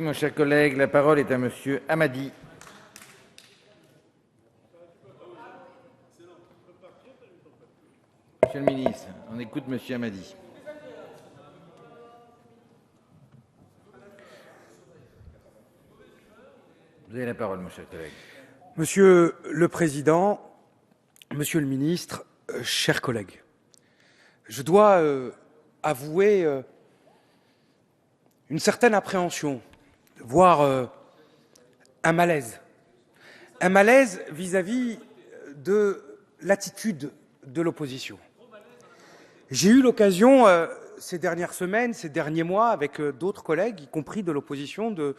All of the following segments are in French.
mon cher collègue. La parole est à Monsieur Hammadi. Monsieur le ministre, on écoute Monsieur Hammadi. Vous avez la parole, mon cher collègue. Monsieur le Président, Monsieur le Ministre, chers collègues, je dois avouer une certaine appréhension, voire un malaise vis-à-vis de l'attitude de l'opposition. J'ai eu l'occasion ces dernières semaines, ces derniers mois, avec d'autres collègues, y compris de l'opposition, de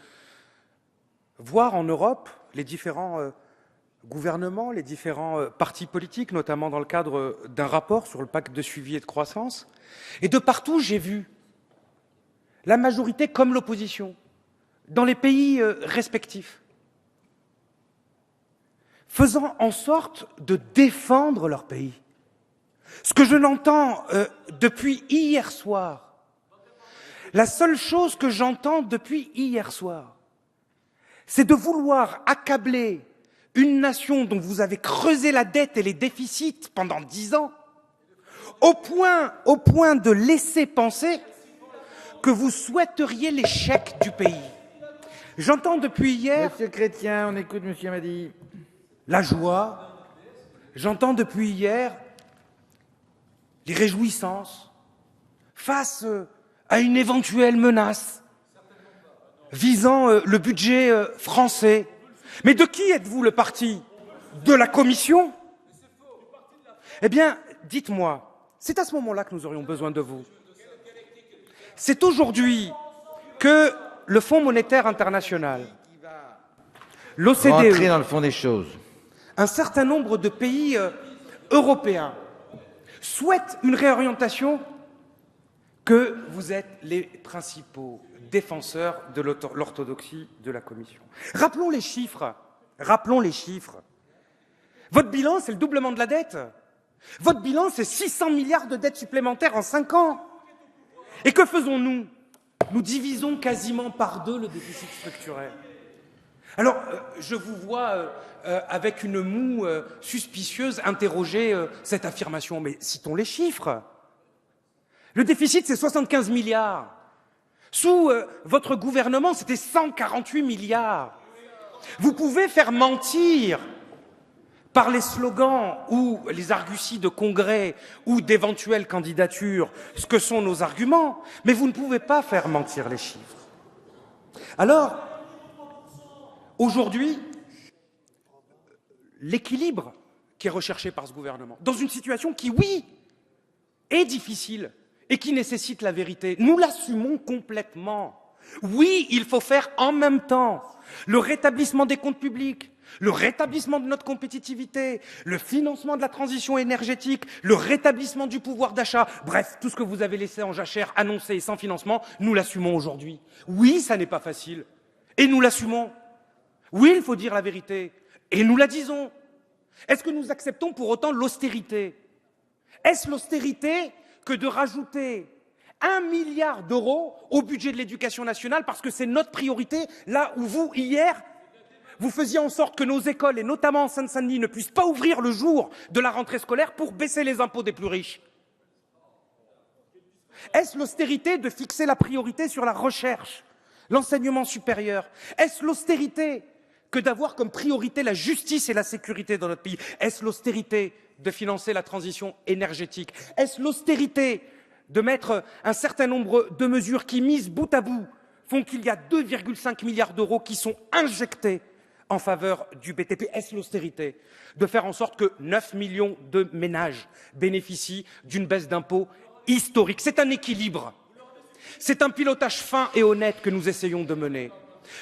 voir en Europe les différents gouvernements, les différents partis politiques, notamment dans le cadre d'un rapport sur le pacte de suivi et de croissance. Et de partout, j'ai vu la majorité comme l'opposition, dans les pays respectifs, faisant en sorte de défendre leur pays. Ce que je n'entends depuis hier soir, la seule chose que j'entends depuis hier soir, c'est de vouloir accabler une nation dont vous avez creusé la dette et les déficits pendant 10 ans, au point de laisser penser que vous souhaiteriez l'échec du pays. J'entends depuis hier... Monsieur Chrétien, on écoute Monsieur Hammadi. La joie, j'entends depuis hier les réjouissances face à une éventuelle menace visant le budget français. Mais de qui êtes-vous le parti? De la Commission? Eh bien, dites-moi, c'est à ce moment-là que nous aurions besoin de vous. C'est aujourd'hui que le Fonds monétaire international, l'OCDE, Rentrez dans le fond des choses. un certain nombre de pays européens souhaitent une réorientation, que vous êtes les principaux défenseurs de l'orthodoxie de la Commission. Rappelons les chiffres. Votre bilan, c'est le doublement de la dette. Votre bilan, c'est 600 milliards de dettes supplémentaires en 5 ans. Et que faisons-nous? Nous divisons quasiment par 2 le déficit structurel. Alors, je vous vois avec une moue suspicieuse interroger cette affirmation. Mais citons les chiffres. Le déficit, c'est 75 milliards. Sous votre gouvernement, c'était 148 milliards. Vous pouvez faire mentir par les slogans ou les arguties de congrès ou d'éventuelles candidatures ce que sont nos arguments, mais vous ne pouvez pas faire mentir les chiffres. Alors, aujourd'hui, l'équilibre qui est recherché par ce gouvernement, dans une situation qui, oui, est difficile et qui nécessite la vérité, nous l'assumons complètement. Oui, il faut faire en même temps le rétablissement des comptes publics, le rétablissement de notre compétitivité, le financement de la transition énergétique, le rétablissement du pouvoir d'achat, bref, tout ce que vous avez laissé en jachère, annoncé et sans financement, nous l'assumons aujourd'hui. Oui, ça n'est pas facile, et nous l'assumons. Oui, il faut dire la vérité, et nous la disons. Est-ce que nous acceptons pour autant l'austérité? Est-ce l'austérité que de rajouter 1 milliard d'euros au budget de l'éducation nationale parce que c'est notre priorité, là où vous, hier, vous faisiez en sorte que nos écoles, et notamment en Seine-Saint-Denis, ne puissent pas ouvrir le jour de la rentrée scolaire pour baisser les impôts des plus riches? Est-ce l'austérité de fixer la priorité sur la recherche, l'enseignement supérieur? Est-ce l'austérité que d'avoir comme priorité la justice et la sécurité dans notre pays? Est-ce l'austérité de financer la transition énergétique? Est-ce l'austérité de mettre un certain nombre de mesures qui, mises bout à bout, font qu'il y a 2,5 milliards d'euros qui sont injectés en faveur du BTP? Est-ce l'austérité de faire en sorte que 9 millions de ménages bénéficient d'une baisse d'impôts historique? C'est un équilibre. C'est un pilotage fin et honnête que nous essayons de mener.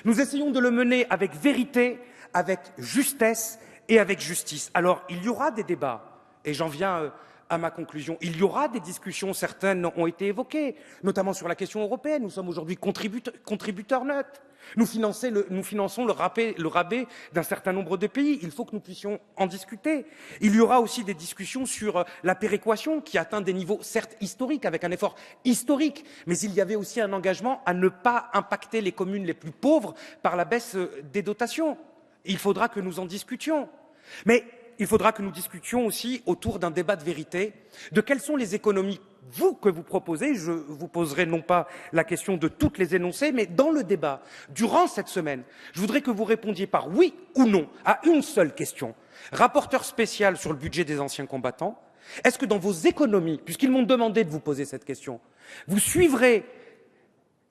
Nous essayons de le mener avec vérité, avec justesse et avec justice. Alors, il y aura des débats, et j'en viens à ma conclusion. Il y aura des discussions, certaines ont été évoquées, notamment sur la question européenne. Nous sommes aujourd'hui contributeurs neutres. Nous finançons le rabais d'un certain nombre de pays. Il faut que nous puissions en discuter. Il y aura aussi des discussions sur la péréquation qui atteint des niveaux certes historiques, avec un effort historique, mais il y avait aussi un engagement à ne pas impacter les communes les plus pauvres par la baisse des dotations. Il faudra que nous en discutions. Mais il faudra que nous discutions aussi autour d'un débat de vérité de quelles sont les économies que vous proposez. Je vous poserai non pas la question de toutes les énoncer, mais dans le débat, durant cette semaine, je voudrais que vous répondiez par oui ou non à une seule question. Rapporteur spécial sur le budget des anciens combattants, est-ce que dans vos économies, puisqu'ils m'ont demandé de vous poser cette question, vous suivrez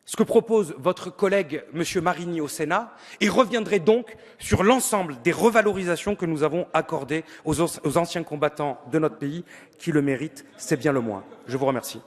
ce que propose votre collègue M. Marini au Sénat et reviendrez donc sur l'ensemble des revalorisations que nous avons accordées aux anciens combattants de notre pays qui le méritent, c'est bien le moins. Je vous remercie.